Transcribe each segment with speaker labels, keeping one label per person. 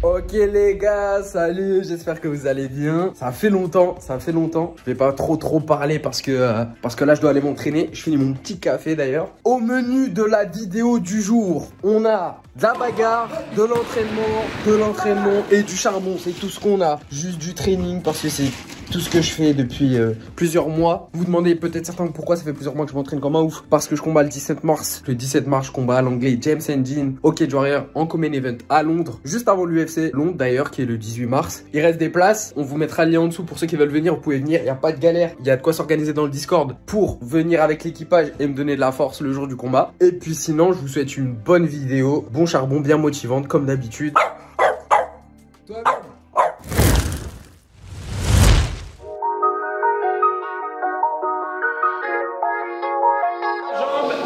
Speaker 1: Ok les gars, salut, j'espère que vous allez bien. Ça fait longtemps. Je vais pas trop parler parce que là je dois aller m'entraîner. Je finis mon petit café d'ailleurs. Au menu de la vidéo du jour, on a de la bagarre, de l'entraînement et du charbon. C'est tout ce qu'on a. Juste du training parce que c'est tout ce que je fais depuis plusieurs mois. Vous demandez peut-être certains pourquoi ça fait plusieurs mois que je m'entraîne comme un ouf. Parce que je combats le 17 mars. Le 17 mars, je combats à l'anglais James Hendin au Cage Warrior en Common Event à Londres. Juste avant l'UFC Londres d'ailleurs, qui est le 18 mars. Il reste des places. On vous mettra le lien en dessous pour ceux qui veulent venir. Vous pouvez venir. Il n'y a pas de galère. Il y a de quoi s'organiser dans le Discord pour venir avec l'équipage et me donner de la force le jour du combat. Et puis sinon, je vous souhaite une bonne vidéo. Bon charbon, bien motivante comme d'habitude.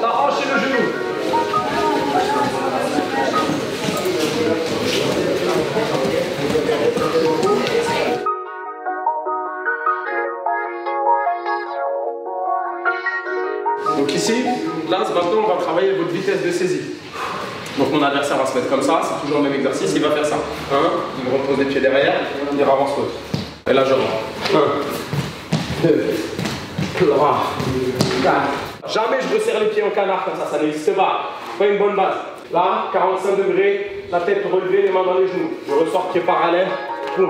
Speaker 2: La hanche et le genou. Donc ici, là maintenant on va travailler votre vitesse de saisie. Donc mon adversaire va se mettre comme ça, c'est toujours le même exercice, il va faire ça. 1, il me repose les pieds derrière, il avance l'autre. Et là je rentre. 1, 2, 3, 4. Jamais je resserre les pieds en canard comme ça n'existe pas. Pas une bonne base. Là, 45 degrés, la tête relevée, les mains dans les genoux. Je ressors pied parallèle. Boum.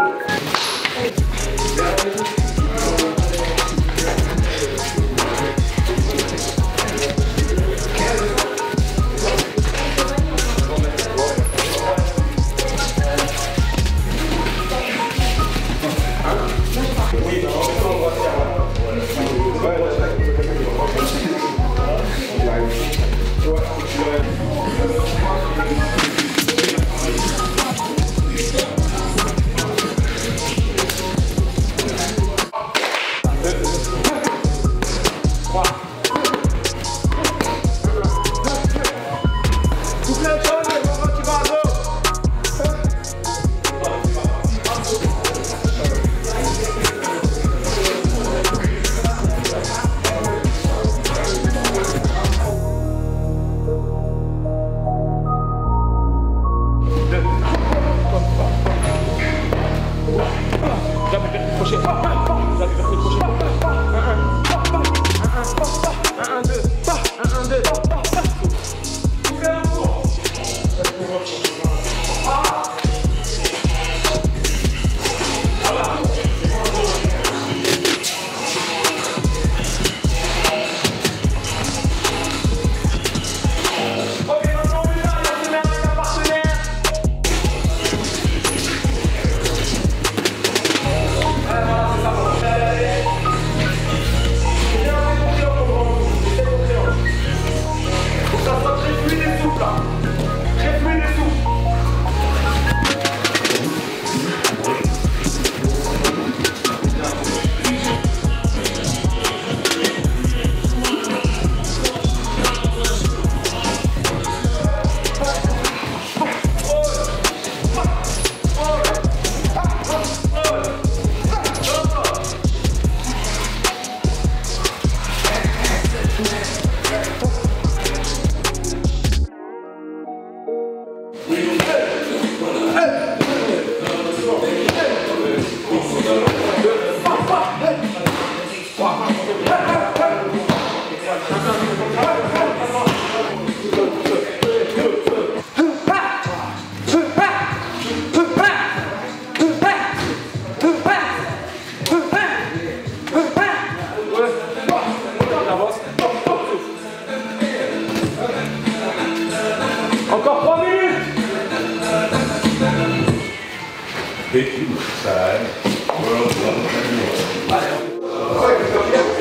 Speaker 2: Encore 3 minutes.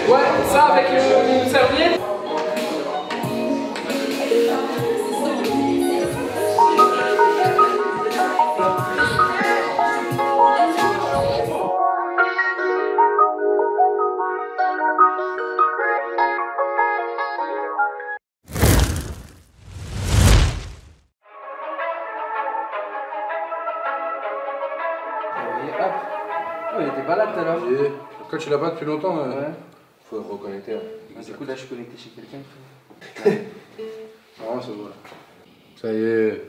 Speaker 2: Ouais, ça avec une serviette.
Speaker 1: Oh, il était pas là tout à l'heure.
Speaker 3: Quand tu l'as pas depuis longtemps,
Speaker 1: Ouais.
Speaker 3: faut reconnecter.
Speaker 1: Du coup, là, je suis connecté chez quelqu'un.
Speaker 3: Non, ça va. Ça y est.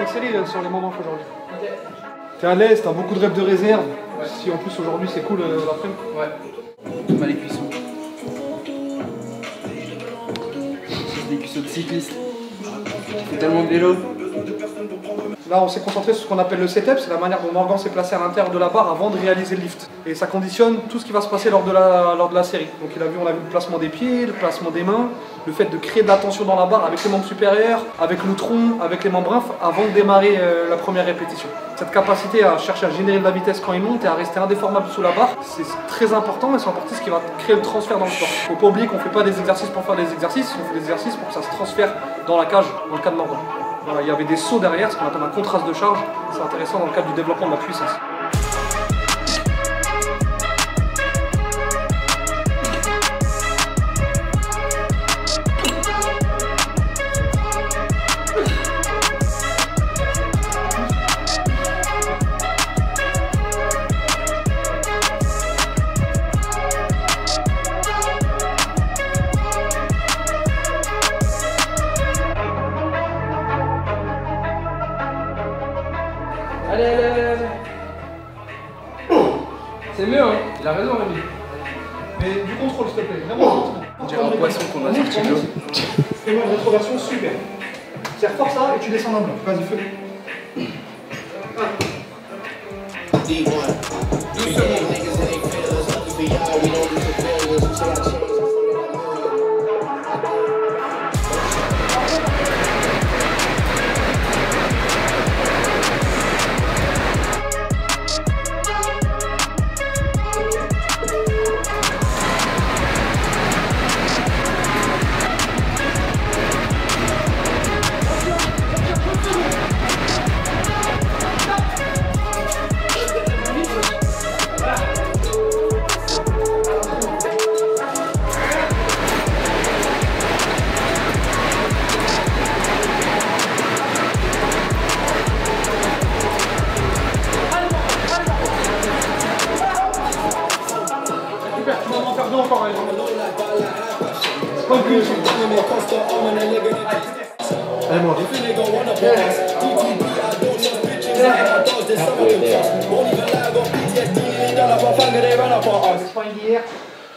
Speaker 4: 5 séries sur les moments aujourd'hui. Okay. T'es à l'aise, t'as beaucoup de reps de réserve. Ouais. Si en plus aujourd'hui c'est cool l'après-midi.
Speaker 1: Ouais. Pas les cuissons. C'est des cuissons de cycliste. C'est tellement de vélo.
Speaker 4: Là, on s'est concentré sur ce qu'on appelle le setup, c'est la manière dont Morgan s'est placé à l'intérieur de la barre avant de réaliser le lift. Et ça conditionne tout ce qui va se passer lors de la série. Donc on a vu le placement des pieds, le placement des mains, le fait de créer de la tension dans la barre avec les membres supérieurs, avec le tronc, avec les membres infs, avant de démarrer la première répétition. Cette capacité à chercher à générer de la vitesse quand il monte et à rester indéformable sous la barre, c'est très important et c'est en partie ce qui va créer le transfert dans le sport. Faut pas oublier qu'on fait pas des exercices pour faire des exercices, on fait des exercices pour que ça se transfère dans la cage, dans le cas de Morgan. Voilà, il y avait des sauts derrière, ce qu'on appelle un contraste de charge. C'est intéressant dans le cadre du développement de la puissance.
Speaker 1: Allez. C'est mieux, hein. Il a raison, Rémi.
Speaker 4: Mais du contrôle, s'il te plaît. Vraiment.
Speaker 1: On dirait un poisson qu'on a sorti de l'eau.
Speaker 4: Fais-moi une rétroversion super. Serre fort ça et tu descends d'un bloc. Vas-y, fais-le. Encore, allez, moi. C'est pas hier,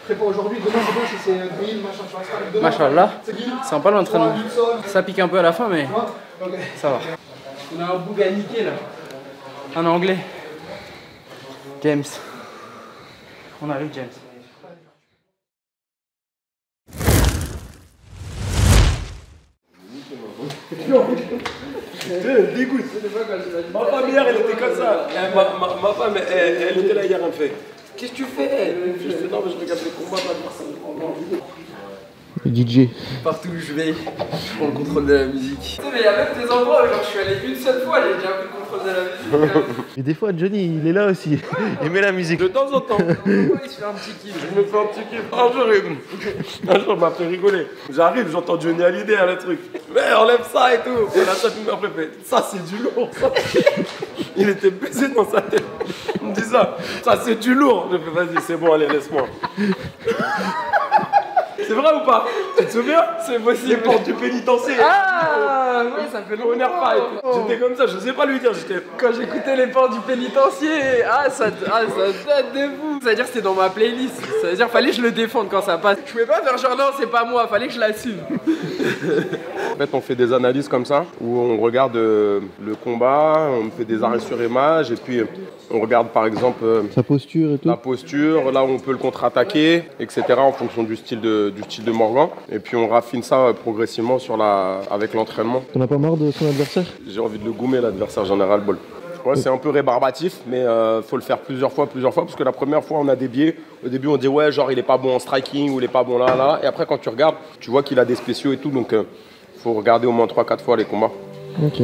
Speaker 4: prépa aujourd'hui, demain c'est drill, machin, tu restes avec demain.
Speaker 1: Machallah, c'est pas l'entraînement. Ça pique un peu à la fin, mais ça va. On a un boug à niquer là. En anglais. James. On arrive, James.
Speaker 5: Dégoûte. Ma femme hier, elle était comme ça. Ma femme, elle était là hier, elle fait. Qu'est-ce que tu fais? Je fais non, mais je regarde les combats de l'adversaire.
Speaker 1: DJ. Partout où je vais, je prends le contrôle de la musique. Tu sais, mais il y a même des endroits où genre, je suis allé une seule fois, j'ai déjà pris le contrôle de la musique.
Speaker 6: Et des fois, Johnny, il est là aussi. Il met la musique.
Speaker 5: De temps en temps.
Speaker 1: Il se fait un petit kiff.
Speaker 5: Je me fais un petit kiff. Un jour, il m'a fait rigoler. J'arrive, j'entends Johnny Hallyday, le truc. Mais enlève ça et tout. Et là, ça après fait. Ça, c'est du lourd. Ça. Il était baisé dans sa tête. Il me dit ça. Ça, c'est du lourd. Je fais, vas-y, c'est bon, allez, laisse-moi. C'est vrai ou pas? Tu te souviens? C'est possible. Les portes du pénitencier.
Speaker 1: Ah oui, ça fait longtemps.
Speaker 5: J'étais comme ça, je sais pas lui dire.
Speaker 1: Quand j'écoutais les portes du pénitencier, ça date de vous. C'est-à-dire que c'était dans ma playlist. Ça veut dire fallait que je le défende quand ça passe. Je pouvais pas faire genre non, c'est pas moi, fallait que je l'assume.
Speaker 5: En fait, on fait des analyses comme ça, où on regarde le combat, on fait des arrêts sur image, et puis on regarde par exemple
Speaker 6: sa posture et tout.
Speaker 5: La posture, là où on peut le contre-attaquer, etc. en fonction du style de Morgan. Et puis on raffine ça progressivement avec l'entraînement.
Speaker 6: T'en as pas marre de son adversaire?
Speaker 5: J'ai envie de le goumer, l'adversaire, j'en ai ras le bol. Ouais, c'est un peu rébarbatif, mais faut le faire plusieurs fois, parce que la première fois on a des biais. Au début on dit ouais, genre il est pas bon en striking ou il est pas bon là, et après quand tu regardes, tu vois qu'il a des spéciaux et tout, donc faut regarder au moins 3-4 fois les combats.
Speaker 6: Ok.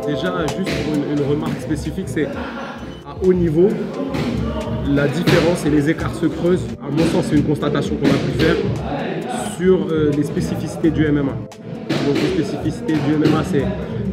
Speaker 7: Déjà, juste pour une remarque spécifique, c'est à haut niveau, la différence et les écarts se creusent. À mon sens, c'est une constatation qu'on a pu faire sur les spécificités du MMA. Donc les spécificités du MMA, c'est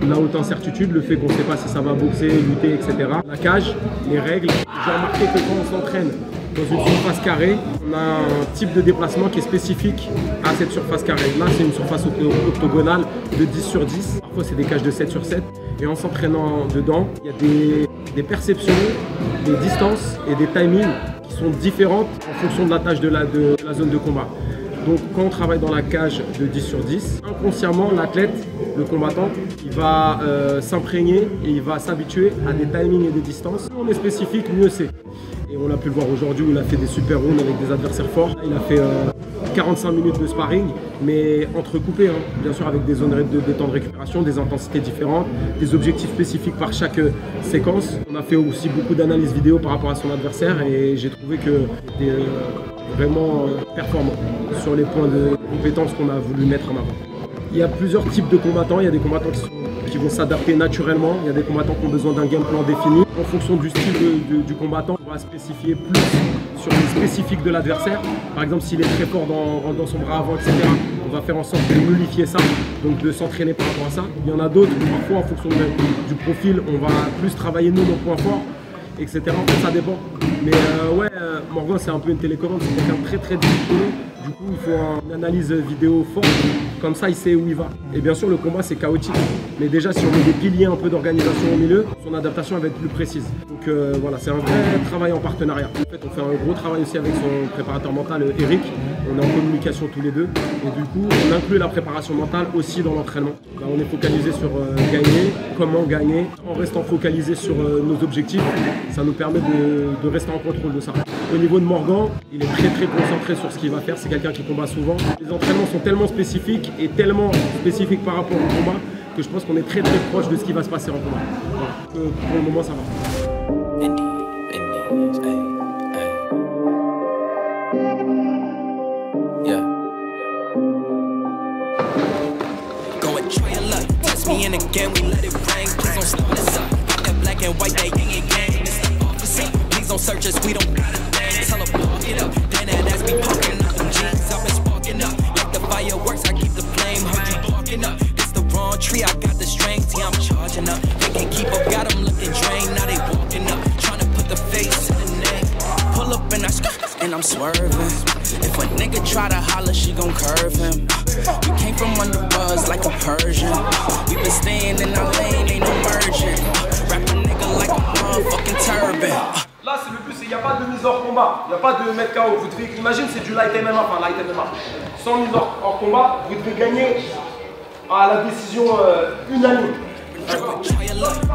Speaker 7: la haute incertitude, le fait qu'on ne sait pas si ça va boxer, lutter, etc. La cage, les règles. J'ai remarqué que quand on s'entraîne dans une surface carrée, on a un type de déplacement qui est spécifique à cette surface carrée. Là, c'est une surface octogonale de 10 sur 10. Parfois, c'est des cages de 7 sur 7. Et en s'entraînant dedans, il y a des perceptions, des distances et des timings qui sont différentes en fonction de la tâche de la zone de combat. Donc quand on travaille dans la cage de 10 sur 10, inconsciemment l'athlète, le combattant, il va s'imprégner et il va s'habituer à des timings et des distances. Plus on est spécifique, mieux c'est. Et on a pu le voir aujourd'hui où il a fait des super rounds avec des adversaires forts. Il a fait 45 minutes de sparring, mais entrecoupé, hein, bien sûr avec des zones de temps de récupération, des intensités différentes, des objectifs spécifiques par chaque séquence. On a fait aussi beaucoup d'analyses vidéo par rapport à son adversaire et j'ai trouvé que c'était vraiment performant sur les points de compétences qu'on a voulu mettre en avant. Il y a plusieurs types de combattants. Il y a des combattants qui vont s'adapter naturellement. Il y a des combattants qui ont besoin d'un game plan défini. En fonction du style du combattant, on va spécifier plus sur les spécifiques de l'adversaire. Par exemple, s'il est très fort dans son bras avant, etc., on va faire en sorte de nullifier ça, donc de s'entraîner par rapport à ça. Il y en a d'autres où parfois, en fonction du profil, on va plus travailler nous nos points forts, etc. En fait, ça dépend. Mais ouais, Morgan, c'est un peu une télécommande, c'est quelqu'un de très discipliné. Du coup, il faut une analyse vidéo forte, comme ça il sait où il va. Et bien sûr, le combat c'est chaotique, mais déjà si on met des piliers un peu d'organisation au milieu, son adaptation va être plus précise. Donc voilà, c'est un vrai travail en partenariat. En fait, on fait un gros travail aussi avec son préparateur mental, Eric. On est en communication tous les deux. Et du coup, on inclut la préparation mentale aussi dans l'entraînement. Là, on est focalisé sur gagner, comment gagner, en restant focalisé sur nos objectifs. Ça nous permet de rester en contrôle de ça. Au niveau de Morgan, il est très concentré sur ce qu'il va faire. C'est quelqu'un qui combat souvent. Les entraînements sont tellement spécifiques et tellement spécifiques par rapport au combat que je pense qu'on est très proche de ce qui va se passer en combat. Voilà. Pour le moment, ça va.
Speaker 8: Don't search us, we don't got a thing. Tell her, walk it up. Then that ass be poking up. Them jeans up and sparking up. Like the fireworks, I keep the flame. Heard you barking up. It's the wrong tree, I got the strength. Yeah, I'm charging up. They can't keep up, got them looking drained. Now they walking up. Trying to put the face to the name. Pull up and I'm swerving. If a nigga try to holler, she gon' curve him. We came from under buzz like a Persian. We been staying in our lane, ain't no merging. Wrap a nigga like a motherfucking turban.
Speaker 5: Là, c'est le but, il n'y a pas de mise hors combat, il n'y a pas de mettre KO. Vous devez, imagine, c'est du light MMA, enfin light MMA. Sans mise hors combat, vous devez gagner à la décision unanime.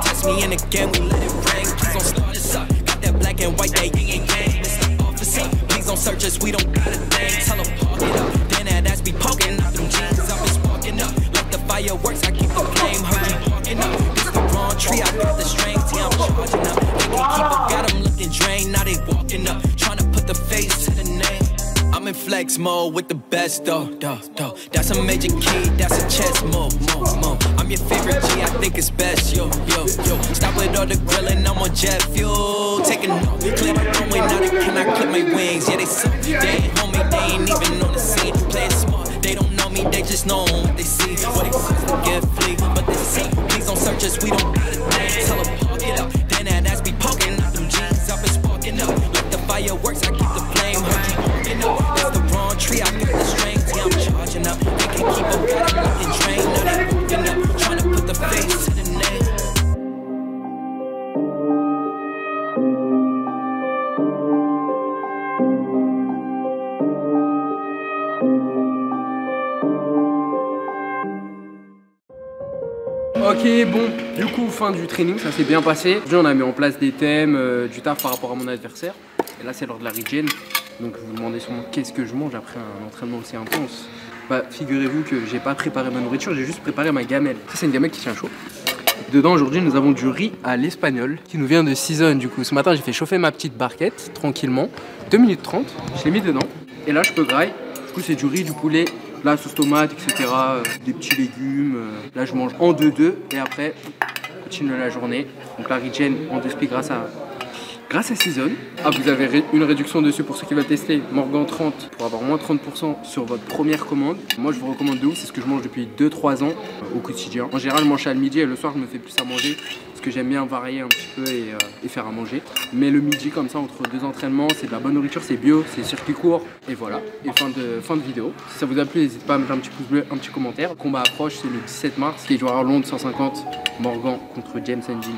Speaker 8: Test me in again, we let it rain. Please don't start us up. Got that black and white, that yin and yang. Mr. Officer, please don't search us, we don't got a thing. Tell them park it up. Then that ass be poking out. Them jeans up and sparking up. Like the fireworks, I keep the flame. Heard you barking up. It's the wrong tree, I got the strength. Yeah, I'm charging up. They can't keep up, got them looking drained. Now they walking up, trying to put the face to the name. I'm in flex mode with the best, though. That's a major key, that's a chess move. I'm your favorite G, I think it's best, yo. Stop with all the grilling, I'm on jet fuel. Taking off, clear the runway, now they cannot clip my wings. Yeah, they suck, they ain't homie, they ain't even on the scene. Playing smart, they don't know me, they just know what they see. What exists to get fleet, but they see. Please don't search us, we don't got a thing. Tell them park it up, then that ass be poking out. Them jeans up and sparking up. Like the fireworks, I keep the flame. Heard you walking up, that's the wrong tree, I got the strength. Yeah, I'm charging up, they can't keep up, got them looking drained. Now they walking up, trying to put the face to the name.
Speaker 1: Ok, bon, du coup, fin du training, ça s'est bien passé. Aujourd'hui, on a mis en place des thèmes, du taf par rapport à mon adversaire. Et là, c'est l'heure de la regen. Donc, vous vous demandez sûrement qu'est-ce que je mange après un entraînement aussi intense. Bah, figurez-vous que j'ai pas préparé ma nourriture, j'ai juste préparé ma gamelle. Ça, c'est une gamelle qui tient chaud. Dedans, aujourd'hui, nous avons du riz à l'espagnol qui nous vient de Season. Du coup, ce matin, j'ai fait chauffer ma petite barquette tranquillement. 2 minutes 30, je l'ai mis dedans. Et là, je peux grailler. Du coup, c'est du riz, du poulet, la sauce tomate, etc. Des petits légumes. Là, je mange en 2-2 et après, je continue la journée. Donc, la regen, on explique grâce Grâce à Season, vous avez une réduction dessus pour ceux qui veulent tester. Morgan 30 pour avoir moins 30% sur votre première commande. Moi je vous recommande de ouf, c'est ce que je mange depuis 2-3 ans au quotidien. En général je mange ça le midi et le soir je me fais plus à manger parce que j'aime bien varier un petit peu et faire à manger. Mais le midi comme ça entre 2 entraînements, c'est de la bonne nourriture, c'est bio, c'est circuit court et voilà. Et fin de vidéo. Si ça vous a plu, n'hésitez pas à mettre un petit pouce bleu, un petit commentaire. Le combat approche, c'est le 17 mars, qui est joueur long de 150, Morgan contre James Engine.